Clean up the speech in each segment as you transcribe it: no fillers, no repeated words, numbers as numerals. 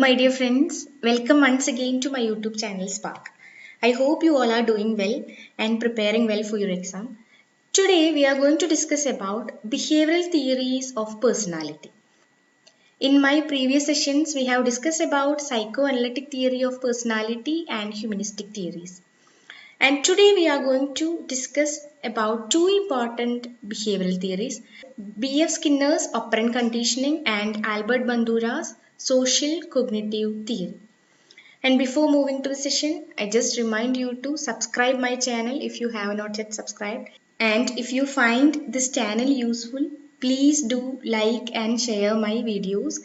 my dear friends, welcome once again to my YouTube channel Spark. I hope you all are doing well and preparing well for your exam. Today we are going to discuss about behavioral theories of personality. In my previous sessions, we have discussed about psychoanalytic theory of personality and humanistic theories. And today we are going to discuss about two important behavioral theories, B.F. Skinner's Operant Conditioning and Albert Bandura's Social Cognitive Theory. And before moving to the session, I just remind you to subscribe my channel if you have not yet subscribed. And if you find this channel useful, please do like and share my videos.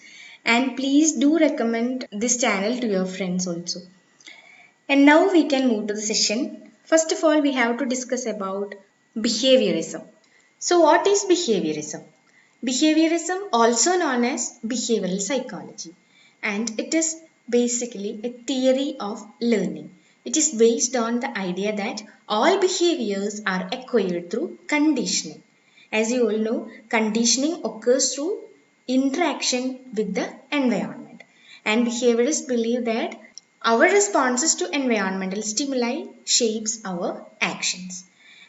And please do recommend this channel to your friends also. And now we can move to the session. First of all, we have to discuss about behaviorism. So what is behaviorism? Behaviorism, also known as behavioral psychology, and it is basically a theory of learning. It is based on the idea that all behaviors are acquired through conditioning. As you all know, conditioning occurs through interaction with the environment, and behaviorists believe that our responses to environmental stimuli shapes our actions.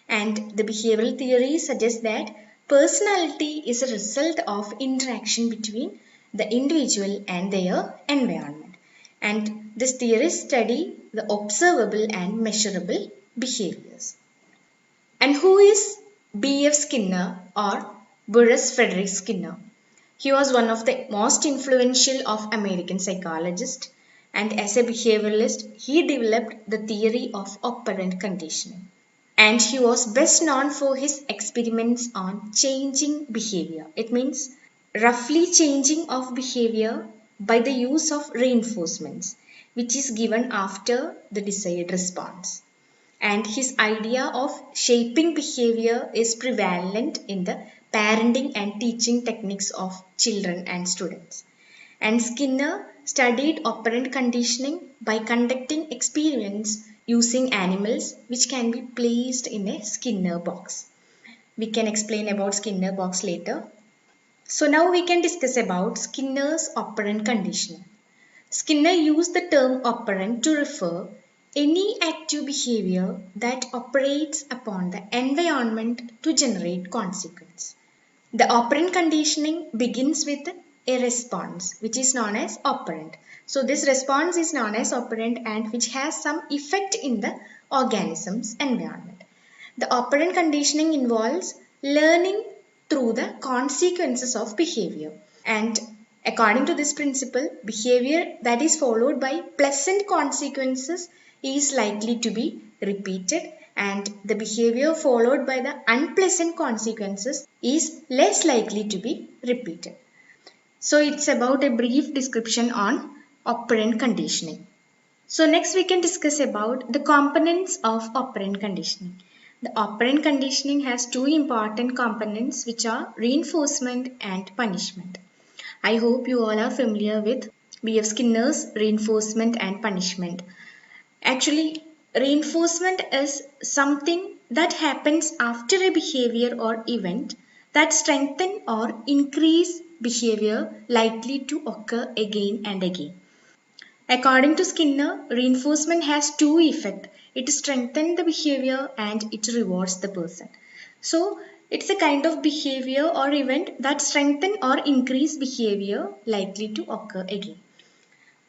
And the behavioral theory suggests that personality is a result of interaction between the individual and their environment. And this theories study the observable and measurable behaviors. And who is B.F. Skinner or Burrus Frederick Skinner? He was one of the most influential of American psychologists, and as a behavioralist, he developed the theory of operant conditioning. And he was best known for his experiments on changing behavior. It means roughly changing of behavior by the use of reinforcements, which is given after the desired response. And his idea of shaping behavior is prevalent in the parenting and teaching techniques of children and students. And Skinner studied operant conditioning by conducting experiments using animals which can be placed in a Skinner box. We can explain about Skinner box later. So now we can discuss about Skinner's operant conditioning. Skinner used the term operant to refer any active behavior that operates upon the environment to generate consequence. The operant conditioning begins with a response which is known as operant. So this response is known as operant and which has some effect in the organism's environment. The operant conditioning involves learning through the consequences of behavior. And according to this principle, behavior that is followed by pleasant consequences is likely to be repeated, and the behavior followed by the unpleasant consequences is less likely to be repeated. So it's about a brief description on operant conditioning. So next we can discuss about the components of operant conditioning. The operant conditioning has two important components which are reinforcement and punishment. I hope you all are familiar with B.F. Skinner's reinforcement and punishment. Actually, reinforcement is something that happens after a behavior or event that strengthen or increase behavior likely to occur again and again. According to Skinner, reinforcement has two effects. It strengthens the behavior and it rewards the person. So, it's a kind of behavior or event that strengthen or increase behavior likely to occur again.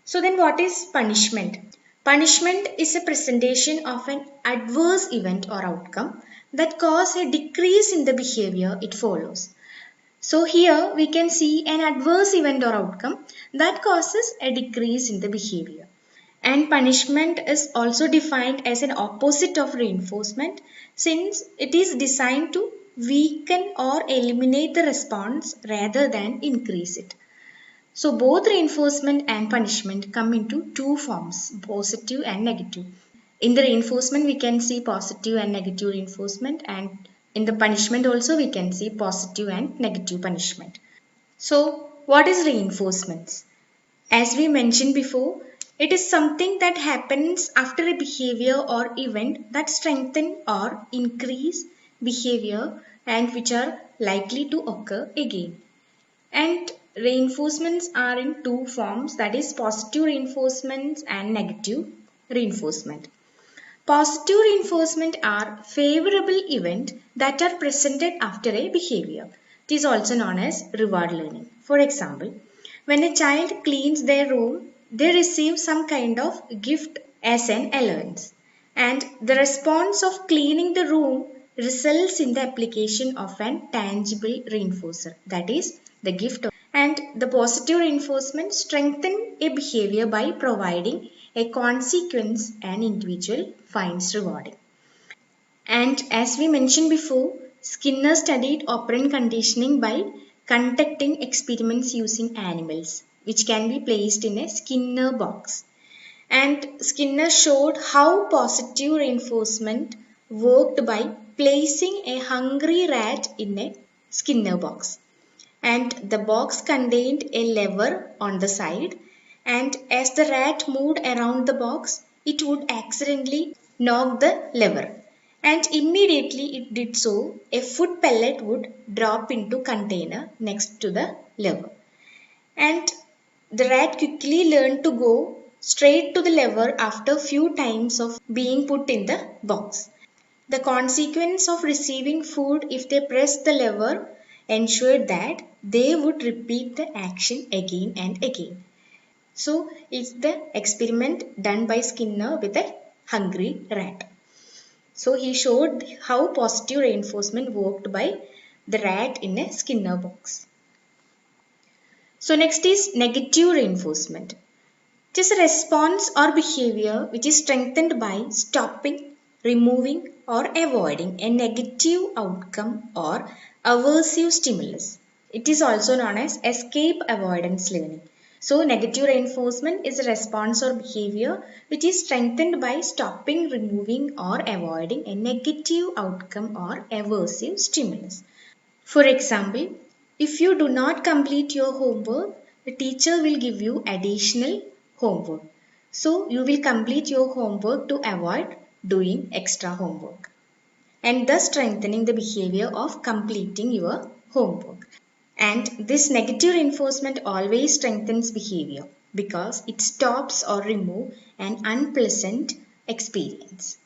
So then what is punishment? Punishment is a presentation of an adverse event or outcome that causes a decrease in the behavior it follows. So here we can see an adverse event or outcome that causes a decrease in the behavior. And punishment is also defined as an opposite of reinforcement since it is designed to weaken or eliminate the response rather than increase it. So both reinforcement and punishment come into two forms, positive and negative. In the reinforcement we can see positive and negative reinforcement, and in the punishment also we can see positive and negative punishment. So what is reinforcements? As we mentioned before, it is something that happens after a behavior or event that strengthen or increase behavior and which are likely to occur again. And reinforcements are in two forms, that is positive reinforcements and negative reinforcement. Positive reinforcement are favorable events that are presented after a behavior. It is also known as reward learning. For example, when a child cleans their room, they receive some kind of gift as an allowance. And the response of cleaning the room results in the application of an tangible reinforcer, that is the gift. And the positive reinforcement strengthen a behavior by providing a consequence an individual finds rewarding. And as we mentioned before, Skinner studied operant conditioning by conducting experiments using animals, which can be placed in a Skinner box. And Skinner showed how positive reinforcement worked by placing a hungry rat in a Skinner box. And the box contained a lever on the side, and as the rat moved around the box, it would accidentally knock the lever, and immediately it did so, a food pellet would drop into container next to the lever, and the rat quickly learned to go straight to the lever after few times of being put in the box. The consequence of receiving food if they pressed the lever ensured that they would repeat the action again and again. So, it's the experiment done by Skinner with a hungry rat. So, he showed how positive reinforcement worked by the rat in a Skinner box. So, next is negative reinforcement. It is a response or behavior which is strengthened by stopping, removing, or avoiding a negative outcome or aversive stimulus. It is also known as escape avoidance learning. So, negative reinforcement is a response or behavior which is strengthened by stopping, removing, or avoiding a negative outcome or aversive stimulus. For example, if you do not complete your homework, the teacher will give you additional homework. So, you will complete your homework to avoid doing extra homework, and thus strengthening the behavior of completing your homework. And this negative reinforcement always strengthens behavior because it stops or removes an unpleasant experience.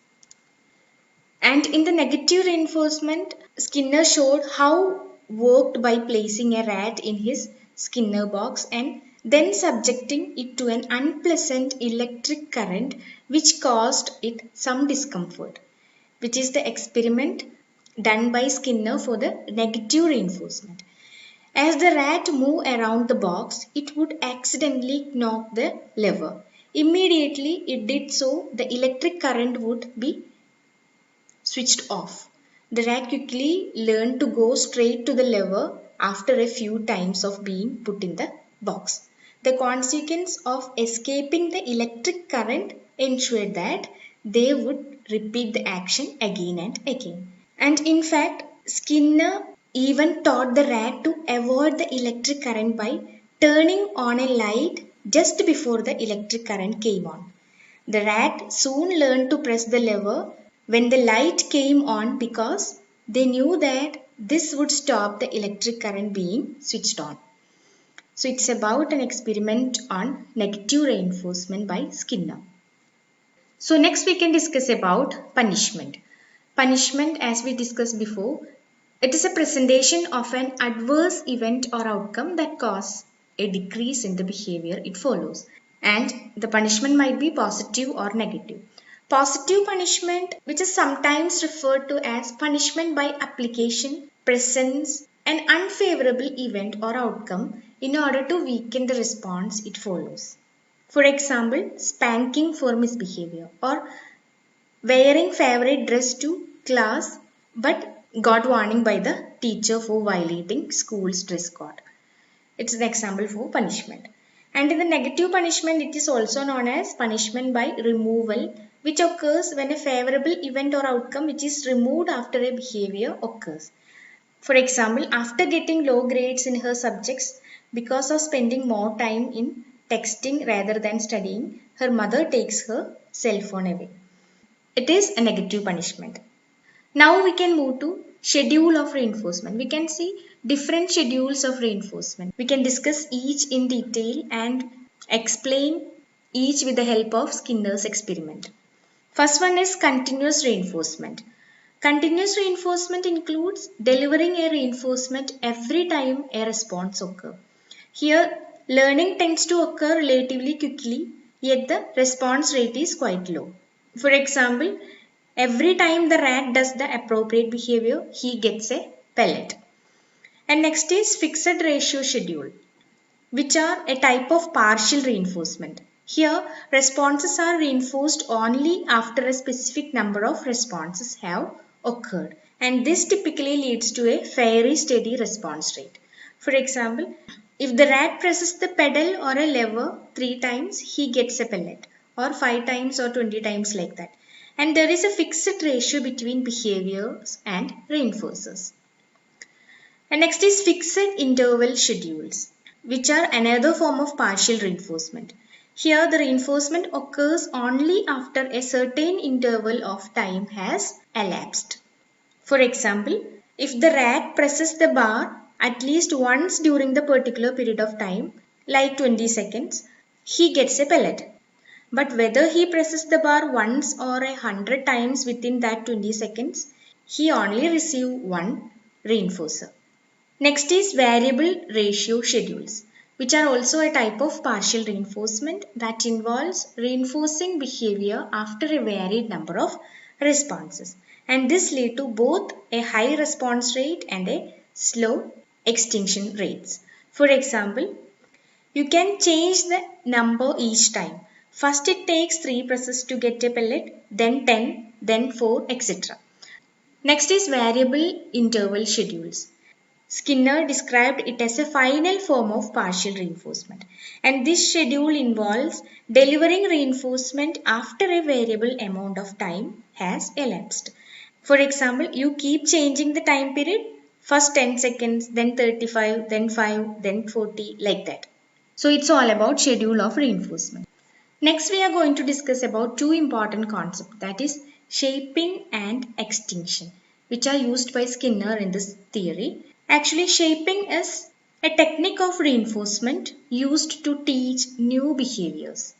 And in the negative reinforcement, Skinner showed how worked by placing a rat in his Skinner box and then subjecting it to an unpleasant electric current which caused it some discomfort, which is the experiment done by Skinner for the negative reinforcement. As the rat moved around the box, it would accidentally knock the lever. Immediately it did so, the electric current would be switched off. The rat quickly learned to go straight to the lever after a few times of being put in the box. The consequence of escaping the electric current ensured that they would repeat the action again and again. And in fact, Skinner even taught the rat to avoid the electric current by turning on a light just before the electric current came on. The rat soon learned to press the lever when the light came on because they knew that this would stop the electric current being switched on. So it's about an experiment on negative reinforcement by Skinner. So next we can discuss about punishment. Punishment, as we discussed before, it is a presentation of an adverse event or outcome that causes a decrease in the behavior it follows. And the punishment might be positive or negative. Positive punishment, which is sometimes referred to as punishment by application, presents an unfavorable event or outcome in order to weaken the response it follows. For example, spanking for misbehavior or wearing favorite dress to class but got warning by the teacher for violating school's dress code. It's an example for punishment. And in the negative punishment, it is also known as punishment by removal, which occurs when a favorable event or outcome which is removed after a behavior occurs. For example, after getting low grades in her subjects because of spending more time in texting rather than studying, her mother takes her cell phone away. It is a negative punishment. Now we can move to schedule of reinforcement. We can see different schedules of reinforcement. We can discuss each in detail and explain each with the help of Skinner's experiment. First one is continuous reinforcement. Continuous reinforcement includes delivering a reinforcement every time a response occurs. Here, learning tends to occur relatively quickly, yet the response rate is quite low. For example, every time the rat does the appropriate behavior, he gets a pellet. And next is fixed ratio schedule, which are a type of partial reinforcement. Here, responses are reinforced only after a specific number of responses have occurred, and this typically leads to a fairly steady response rate. For example, if the rat presses the pedal or a lever 3 times, he gets a pellet, or 5 times or 20 times, like that. And there is a fixed ratio between behaviors and reinforcers. And next is fixed interval schedules, which are another form of partial reinforcement. Here the reinforcement occurs only after a certain interval of time has elapsed. For example, if the rat presses the bar at least once during the particular period of time, like 20 seconds, he gets a pellet. But whether he presses the bar once or 100 times within that 20 seconds, he only receives one reinforcer. Next is variable ratio schedules, which are also a type of partial reinforcement that involves reinforcing behavior after a varied number of responses. And this leads to both a high response rate and a slow extinction rates. For example, you can change the number each time. First it takes 3 presses to get a pellet, then 10, then 4, etc. Next is variable interval schedules. Skinner described it as a final form of partial reinforcement, and this schedule involves delivering reinforcement after a variable amount of time has elapsed. For example, you keep changing the time period, first 10 seconds, then 35, then 5, then 40, like that. So it's all about schedule of reinforcement. Next we are going to discuss about two important concepts, that is shaping and extinction, which are used by Skinner in this theory. Actually, shaping is a technique of reinforcement used to teach new behaviors.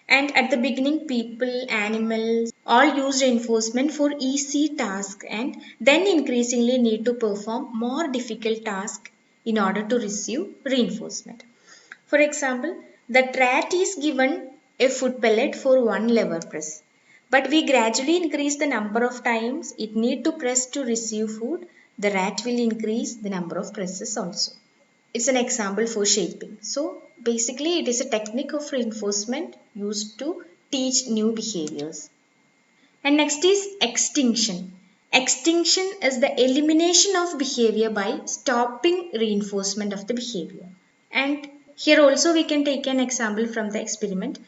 And at the beginning, people, animals all use reinforcement for easy tasks and then increasingly need to perform more difficult tasks in order to receive reinforcement. For example, the rat is given a food pellet for one lever press. But we gradually increase the number of times it needs to press to receive food. The rat will increase the number of presses also. It's an example for shaping. So basically it is a technique of reinforcement used to teach new behaviors. And next is extinction. Extinction is the elimination of behavior by stopping reinforcement of the behavior. And here also we can take an example from the experiment.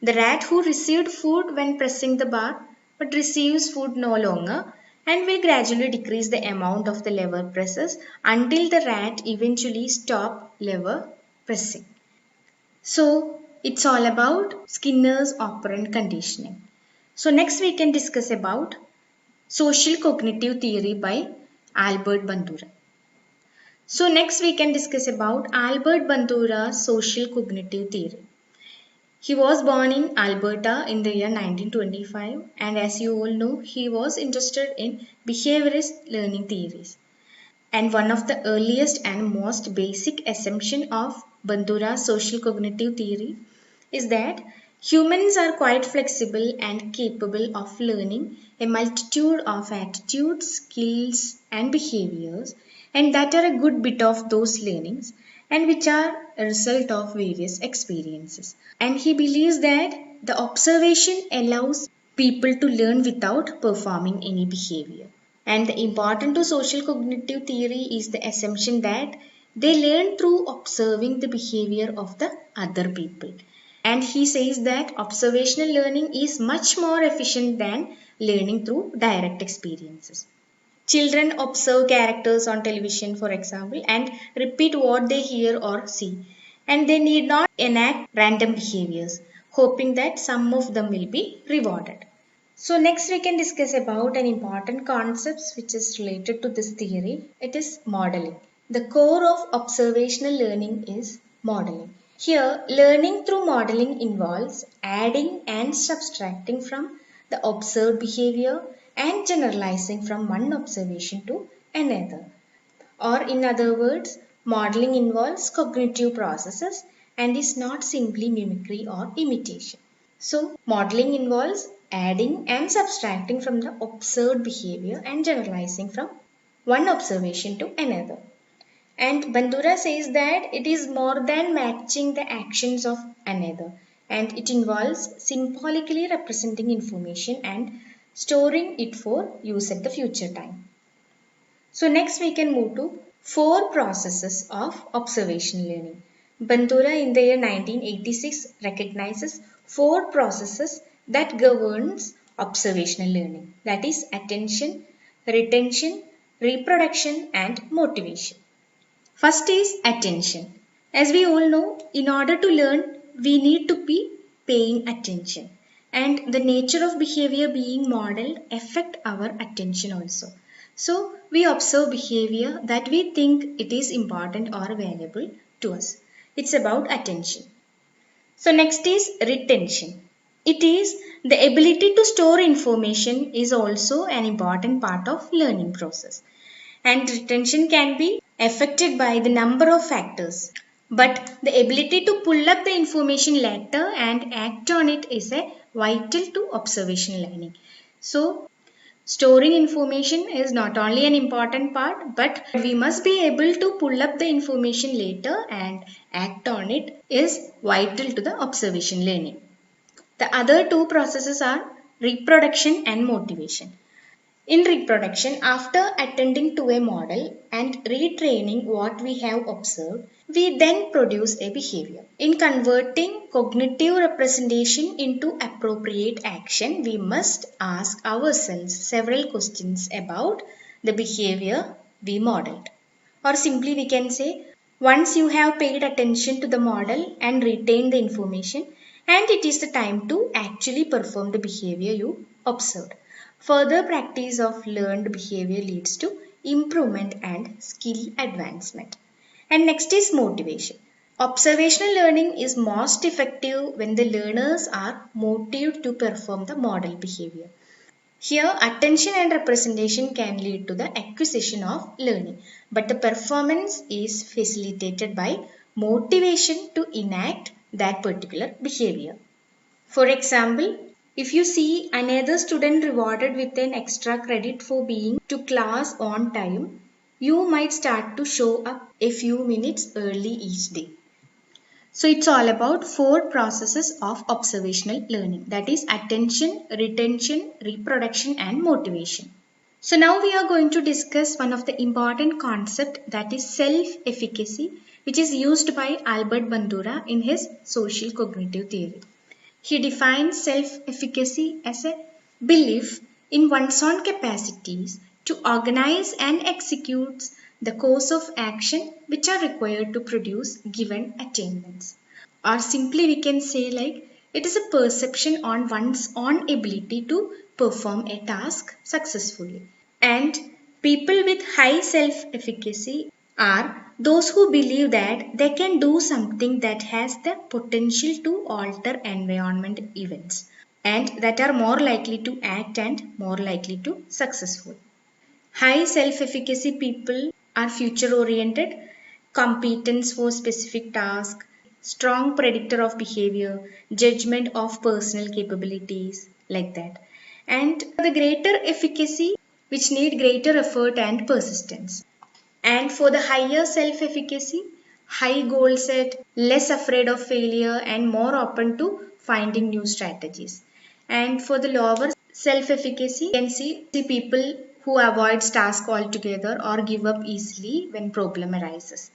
The rat who received food when pressing the bar but receives food no longer and will gradually decrease the amount of the lever presses until the rat eventually stops lever pressing. So it's all about Skinner's operant conditioning. So next we can discuss about social cognitive theory by Albert Bandura. So next we can discuss about Albert Bandura's social cognitive theory. He was born in Alberta in the year 1925, and as you all know, he was interested in behaviorist learning theories. And one of the earliest and most basic assumptions of Bandura's social cognitive theory is that humans are quite flexible and capable of learning a multitude of attitudes, skills, and behaviors, and that are a good bit of those learnings and which are a result of various experiences. And he believes that the observation allows people to learn without performing any behavior. And the important to social cognitive theory is the assumption that they learn through observing the behavior of the other people. And he says that observational learning is much more efficient than learning through direct experiences. Children observe characters on television, for example, and repeat what they hear or see. And they need not enact random behaviors, hoping that some of them will be rewarded. So next we can discuss about an important concept which is related to this theory. It is modeling. The core of observational learning is modeling. Here, learning through modeling involves adding and subtracting from the observed behavior and generalizing from one observation to another. Or in other words, modeling involves cognitive processes and is not simply mimicry or imitation. So, modeling involves adding and subtracting from the observed behavior and generalizing from one observation to another. And Bandura says that it is more than matching the actions of another, and it involves symbolically representing information and storing it for use at the future time. So next we can move to four processes of observational learning. Bandura in the year 1986 recognizes four processes that governs observational learning, that is attention, retention, reproduction and motivation. First is attention. As we all know, in order to learn, we need to be paying attention. And the nature of behavior being modeled affect our attention also. So, we observe behavior that we think it is important or valuable to us. It's about attention. So, next is retention. It is the ability to store information is also an important part of learning process. And retention can be affected by the number of factors. But the ability to pull up the information later and act on it is a vital to observational learning. So, storing information is not only an important part, but we must be able to pull up the information later and act on it is vital to the observation learning. The other two processes are reproduction and motivation. In reproduction, after attending to a model and retraining what we have observed, we then produce a behavior. In converting cognitive representation into appropriate action, we must ask ourselves several questions about the behavior we modeled. Or simply we can say, once you have paid attention to the model and retained the information, and it is the time to actually perform the behavior you observed. Further practice of learned behavior leads to improvement and skill advancement. And next is motivation. Observational learning is most effective when the learners are motivated to perform the model behavior. Here, attention and representation can lead to the acquisition of learning, but the performance is facilitated by motivation to enact that particular behavior. For example, if you see another student rewarded with an extra credit for being to class on time, you might start to show up a few minutes early each day. So it's all about four processes of observational learning, that is attention, retention, reproduction and motivation. So now we are going to discuss one of the important concept, that is self-efficacy, which is used by Albert Bandura in his social cognitive theory. He defines self-efficacy as a belief in one's own capacities to organize and execute the course of action which are required to produce given attainments. Or simply we can say like it is a perception on one's own ability to perform a task successfully. And people with high self-efficacy are those who believe that they can do something that has the potential to alter environment events and that are more likely to act and more likely to successful. High self-efficacy people are future-oriented, competence for specific task, strong predictor of behavior, judgment of personal capabilities, like that. And the greater efficacy which need greater effort and persistence. And for the higher self-efficacy, high goal set, less afraid of failure and more open to finding new strategies. And for the lower self-efficacy, you can see the people who avoids task altogether or give up easily when problem arises.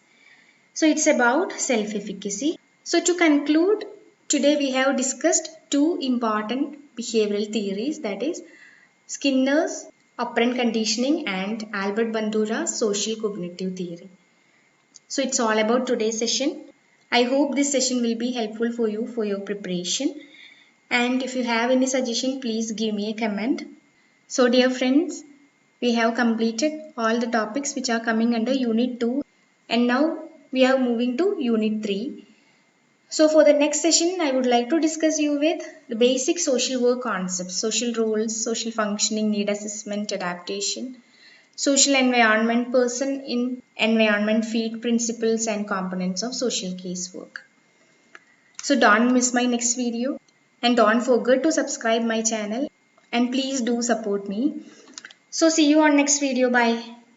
So it's about self-efficacy. So to conclude, today we have discussed two important behavioral theories, that is Skinner's Operant Conditioning and Albert Bandura's Social Cognitive Theory. So it's all about today's session. I hope this session will be helpful for you for your preparation. And if you have any suggestion, please give me a comment. So dear friends, we have completed all the topics which are coming under Unit 2, and now we are moving to Unit 3. So for the next session, I would like to discuss you with the basic social work concepts, social roles, social functioning, need assessment, adaptation, social environment, person in environment, field principles and components of social casework. So don't miss my next video and don't forget to subscribe my channel and please do support me. So see you on next video. Bye.